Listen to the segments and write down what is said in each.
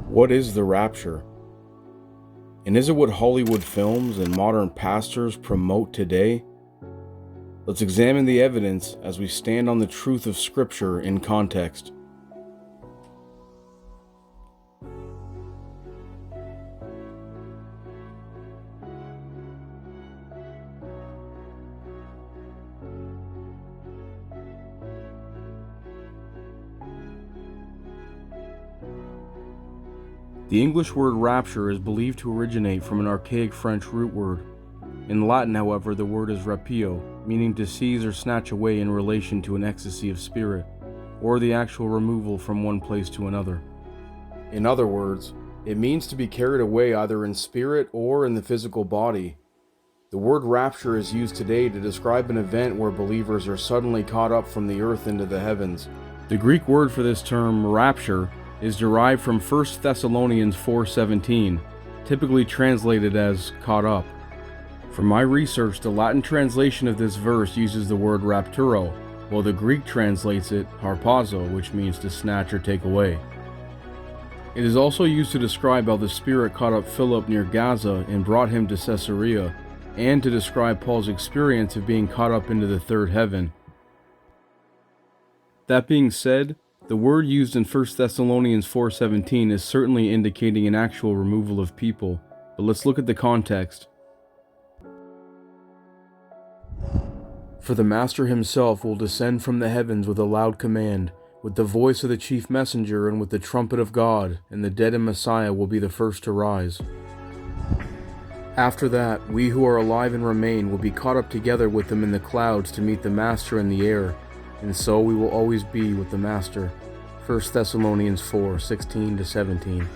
What is the rapture? And is it what Hollywood films and modern pastors promote today? Let's examine the evidence as we stand on the truth of Scripture in context. The English word rapture is believed to originate from an archaic French root word. In Latin, however, the word is rapio, meaning to seize or snatch away in relation to an ecstasy of spirit, or the actual removal from one place to another. In other words, it means to be carried away either in spirit or in the physical body. The word rapture is used today to describe an event where believers are suddenly caught up from the earth into the heavens. The Greek word for this term, rapture, is derived from 1 Thessalonians 4:17, typically translated as caught up. From my research, the Latin translation of this verse uses the word rapturo, while the Greek translates it harpazo, which means to snatch or take away. It is also used to describe how the Spirit caught up Philip near Gaza and brought him to Caesarea, and to describe Paul's experience of being caught up into the third heaven. That being said, the word used in 1 Thessalonians 4:17 is certainly indicating an actual removal of people, but let's look at the context. For the Master himself will descend from the heavens with a loud command, with the voice of the chief messenger and with the trumpet of God, and the dead in Messiah will be the first to rise. After that, we who are alive and remain will be caught up together with them in the clouds to meet the Master in the air, and so we will always be with the Master. 1 Thessalonians 4:16-17.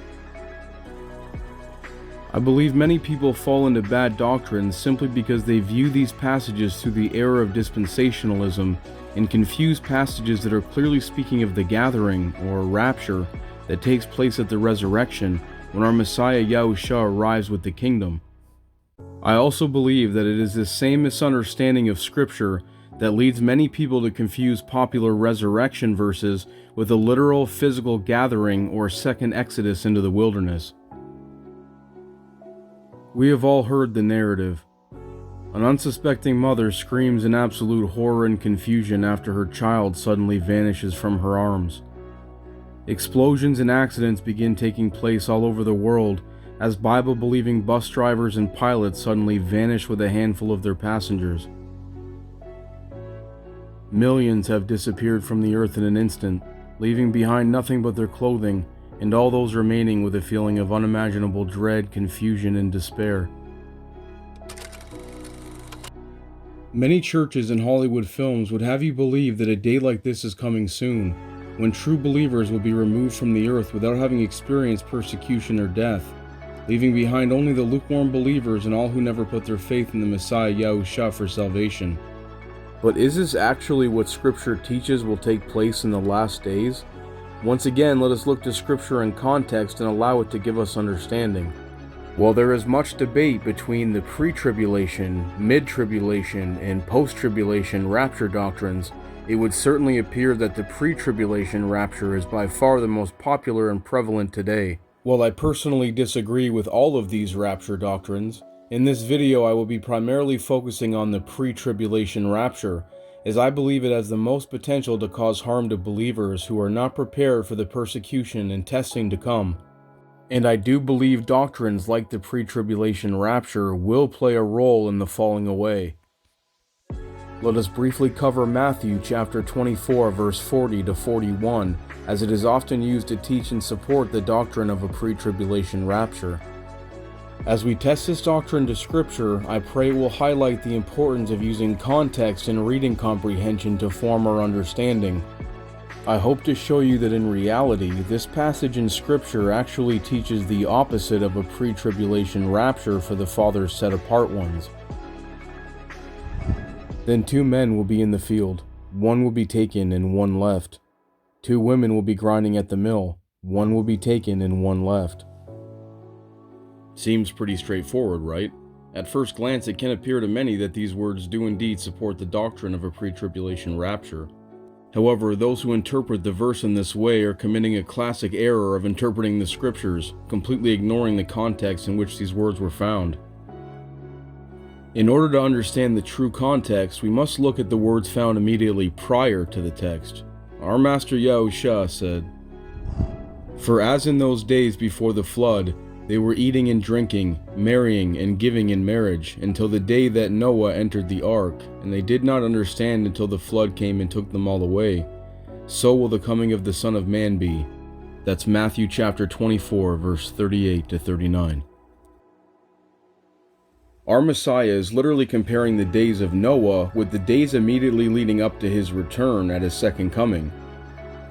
I believe many people fall into bad doctrines simply because they view these passages through the error of dispensationalism and confuse passages that are clearly speaking of the gathering, or rapture, that takes place at the resurrection when our Messiah Yahushua arrives with the kingdom. I also believe that it is this same misunderstanding of Scripture that leads many people to confuse popular resurrection verses with a literal physical gathering or second exodus into the wilderness. We have all heard the narrative. An unsuspecting mother screams in absolute horror and confusion after her child suddenly vanishes from her arms. Explosions and accidents begin taking place all over the world as Bible-believing bus drivers and pilots suddenly vanish with a handful of their passengers. Millions have disappeared from the earth in an instant, leaving behind nothing but their clothing, and all those remaining with a feeling of unimaginable dread, confusion, and despair. Many churches and Hollywood films would have you believe that a day like this is coming soon, when true believers will be removed from the earth without having experienced persecution or death, leaving behind only the lukewarm believers and all who never put their faith in the Messiah Yahushua for salvation. But is this actually what Scripture teaches will take place in the last days? Once again, let us look to Scripture in context and allow it to give us understanding. While there is much debate between the pre-tribulation, mid-tribulation, and post-tribulation rapture doctrines, it would certainly appear that the pre-tribulation rapture is by far the most popular and prevalent today. While I personally disagree with all of these rapture doctrines, in this video I will be primarily focusing on the pre-tribulation rapture, as I believe it has the most potential to cause harm to believers who are not prepared for the persecution and testing to come. And I do believe doctrines like the pre-tribulation rapture will play a role in the falling away. Let us briefly cover Matthew chapter 24 verse 40-41, as it is often used to teach and support the doctrine of a pre-tribulation rapture. As we test this doctrine to Scripture, I pray it will highlight the importance of using context and reading comprehension to form our understanding. I hope to show you that in reality, this passage in Scripture actually teaches the opposite of a pre-tribulation rapture for the Father's set-apart ones. Then 2 men will be in the field, one will be taken and one left. 2 women will be grinding at the mill, one will be taken and one left. Seems pretty straightforward, right? At first glance, it can appear to many that these words do indeed support the doctrine of a pre-tribulation rapture. However, those who interpret the verse in this way are committing a classic error of interpreting the scriptures, completely ignoring the context in which these words were found. In order to understand the true context, we must look at the words found immediately prior to the text. Our Master Yahushua said, "For as in those days before the flood, they were eating and drinking, marrying and giving in marriage, until the day that Noah entered the ark, and they did not understand until the flood came and took them all away. So will the coming of the Son of Man be." That's Matthew chapter 24, verse 38 to 39. Our Messiah is literally comparing the days of Noah with the days immediately leading up to his return at his second coming.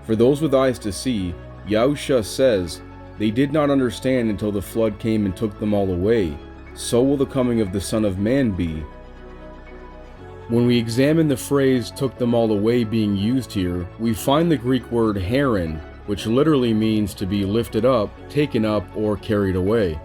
For those with eyes to see, Yahushua says, "They did not understand until the flood came and took them all away. So will the coming of the Son of Man be." When we examine the phrase "took them all away" being used here, we find the Greek word heron, which literally means to be lifted up, taken up, or carried away.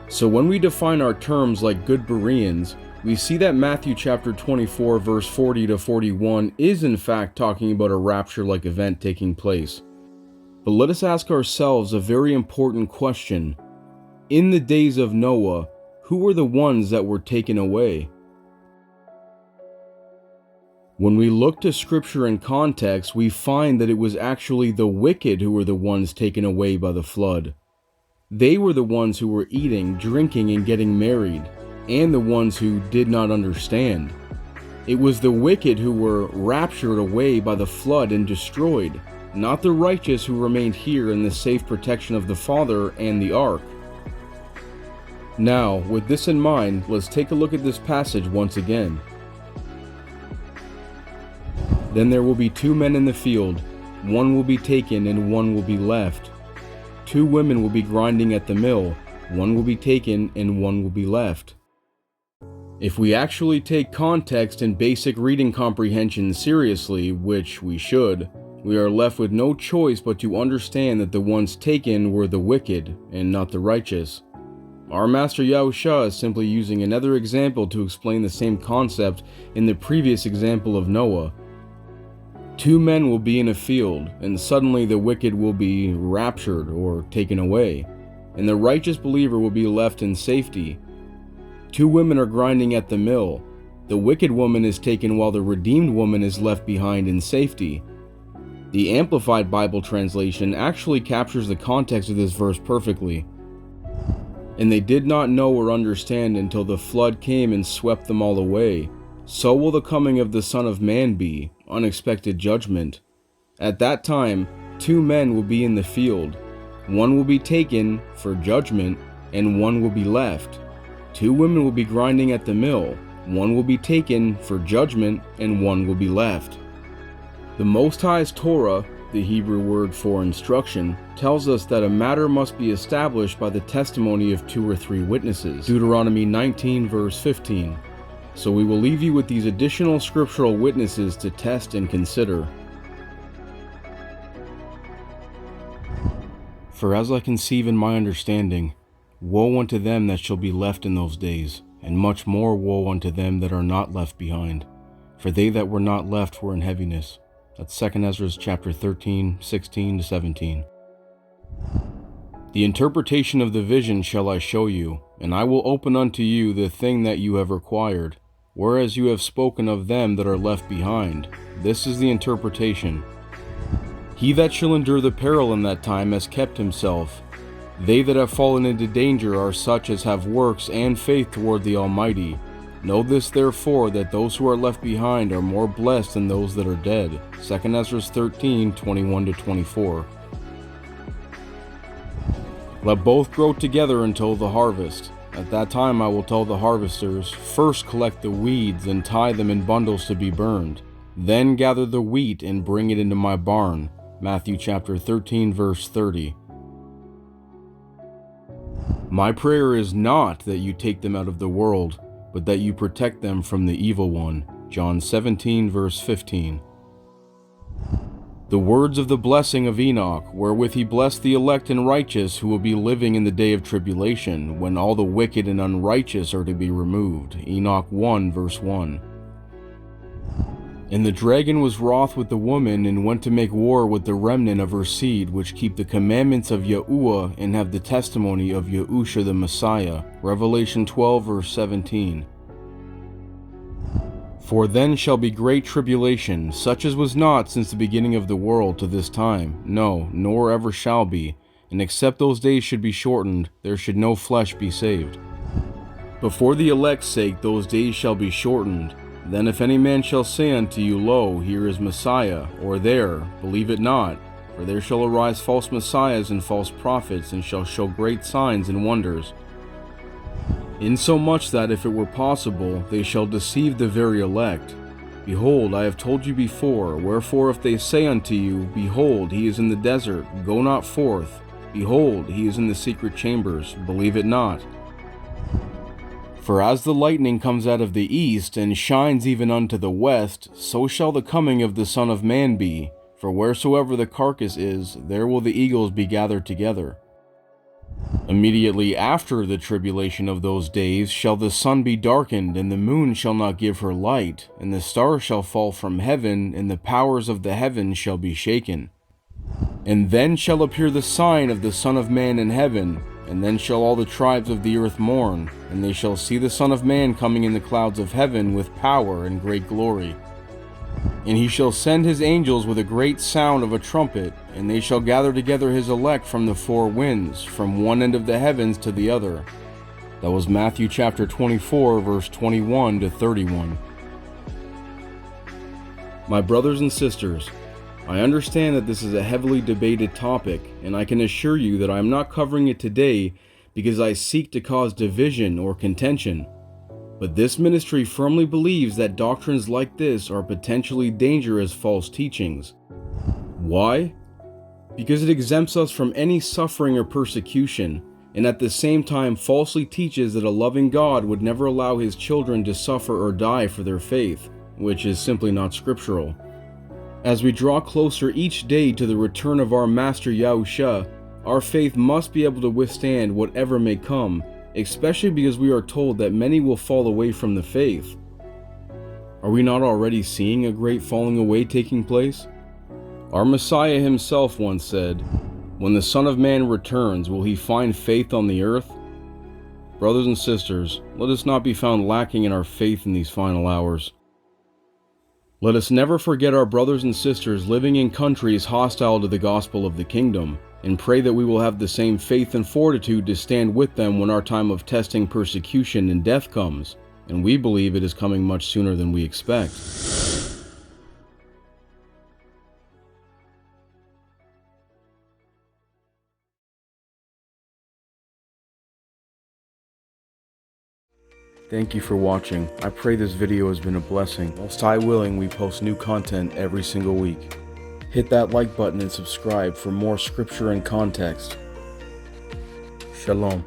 So when we define our terms like good Bereans, we see that Matthew chapter 24 verse 40 to 41 is in fact talking about a rapture-like event taking place. But let us ask ourselves a very important question. In the days of Noah, who were the ones that were taken away? When we look to scripture in context, we find that it was actually the wicked who were the ones taken away by the flood. They were the ones who were eating, drinking, and getting married, and the ones who did not understand. It was the wicked who were raptured away by the flood and destroyed, not the righteous who remained here in the safe protection of the Father and the ark. Now, with this in mind, let's take a look at this passage once again. "Then there will be 2 men in the field, one will be taken and one will be left. 2 women will be grinding at the mill, one will be taken and one will be left." If we actually take context and basic reading comprehension seriously, which we should, we are left with no choice but to understand that the ones taken were the wicked and not the righteous. Our Master Yahushua is simply using another example to explain the same concept in the previous example of Noah. 2 men will be in a field, and suddenly the wicked will be raptured or taken away, and the righteous believer will be left in safety. 2 women are grinding at the mill. The wicked woman is taken while the redeemed woman is left behind in safety. The Amplified Bible translation actually captures the context of this verse perfectly. "And they did not know or understand until the flood came and swept them all away. So will the coming of the Son of Man be, unexpected judgment. At that time, 2 men will be in the field. One will be taken for judgment, and one will be left. 2 women will be grinding at the mill. One will be taken for judgment, and one will be left." The Most High's Torah, the Hebrew word for instruction, tells us that a matter must be established by the testimony of 2 or 3 witnesses. Deuteronomy 19 verse 15. So we will leave you with these additional scriptural witnesses to test and consider. "For as I conceive in my understanding, woe unto them that shall be left in those days, and much more woe unto them that are not left behind. For they that were not left were in heaviness." That's 2 Ezra chapter 13, 16 to 17. "The interpretation of the vision shall I show you, and I will open unto you the thing that you have required, whereas you have spoken of them that are left behind. This is the interpretation. He that shall endure the peril in that time has kept himself. They that have fallen into danger are such as have works and faith toward the Almighty. Know this therefore, that those who are left behind are more blessed than those that are dead." 2 Ezra 13, 21 to 24. "Let both grow together until the harvest. At that time I will tell the harvesters, first collect the weeds and tie them in bundles to be burned. Then gather the wheat and bring it into my barn." Matthew chapter 13 verse 30. "My prayer is not that you take them out of the world, but that you protect them from the evil one." John 17 verse 15. "The words of the blessing of Enoch, wherewith he blessed the elect and righteous who will be living in the day of tribulation, when all the wicked and unrighteous are to be removed." Enoch 1 verse 1. And the dragon was wroth with the woman, and went to make war with the remnant of her seed, which keep the commandments of Yahuwah, and have the testimony of Yahusha the Messiah. Revelation 12 verse 17. For then shall be great tribulation, such as was not since the beginning of the world to this time, no, nor ever shall be. And except those days should be shortened, there should no flesh be saved. But for the elect's sake those days shall be shortened. Then if any man shall say unto you, Lo, here is Messiah, or there, believe it not. For there shall arise false messiahs and false prophets, and shall show great signs and wonders, insomuch that if it were possible, they shall deceive the very elect. Behold, I have told you before. Wherefore if they say unto you, Behold, he is in the desert, go not forth. Behold, he is in the secret chambers, believe it not. For as the lightning comes out of the east, and shines even unto the west, so shall the coming of the Son of Man be. For wheresoever the carcass is, there will the eagles be gathered together. Immediately after the tribulation of those days shall the sun be darkened, and the moon shall not give her light, and the stars shall fall from heaven, and the powers of the heavens shall be shaken. And then shall appear the sign of the Son of Man in heaven, and then shall all the tribes of the earth mourn, and they shall see the Son of Man coming in the clouds of heaven with power and great glory. And he shall send his angels with a great sound of a trumpet, and they shall gather together his elect from the four winds, from one end of the heavens to the other. That was Matthew chapter 24, verse 21 to 31. My brothers and sisters, I understand that this is a heavily debated topic, and I can assure you that I am not covering it today because I seek to cause division or contention. But this ministry firmly believes that doctrines like this are potentially dangerous false teachings. Why? Because it exempts us from any suffering or persecution, and at the same time falsely teaches that a loving God would never allow his children to suffer or die for their faith, which is simply not scriptural. As we draw closer each day to the return of our Master Yahusha, our faith must be able to withstand whatever may come, especially because we are told that many will fall away from the faith. Are we not already seeing a great falling away taking place? Our Messiah himself once said, "When the Son of Man returns, will he find faith on the earth?" Brothers and sisters, let us not be found lacking in our faith in these final hours. Let us never forget our brothers and sisters living in countries hostile to the gospel of the kingdom, and pray that we will have the same faith and fortitude to stand with them when our time of testing, persecution, and death comes, and we believe it is coming much sooner than we expect. Thank you for watching. I pray this video has been a blessing. Most I willing, we post new content every single week. Hit that like button and subscribe for more scripture and context. Shalom.